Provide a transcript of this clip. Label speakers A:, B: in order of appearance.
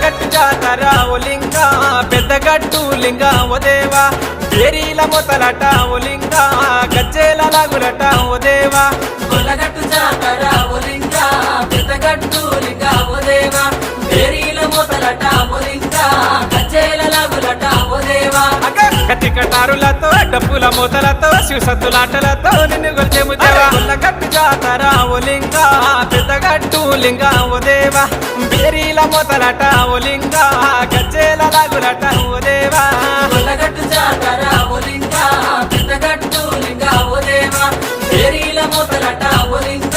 A: గట్టు జాతర ఓ లింగ పెద్దగట్టు లింగ ఓ దేవా ఏరీల మొతలట ఓ లింగ గజ్జేల లాగులట ఓ దేవా
B: కొల్లగట్టు జాతర ఓ లింగ పెద్దగట్టు లింగ ఓ దేవా ఏరీల మొతలట ఓ లింగ గజ్జేల లాగులట ఓ దేవా
A: కత్తి కటారులతో డప్పుల మూతలతో శివసత్తులాటలతో నిన్ను గొలిచేము దేవా కొల్లగట్టు జాతర ఓ లింగ పెద్దగట్టు లింగ ఓ దేవా బేరీల మొతలట ఓ లింగ గజ్జేల లాగులట ఓ దేవా
B: కొల్లగట్టు జాతర ఓ లింగ పెద్దగట్టు లింగ ఓ దేవా ఏరీల మొతలట ఓ లింగ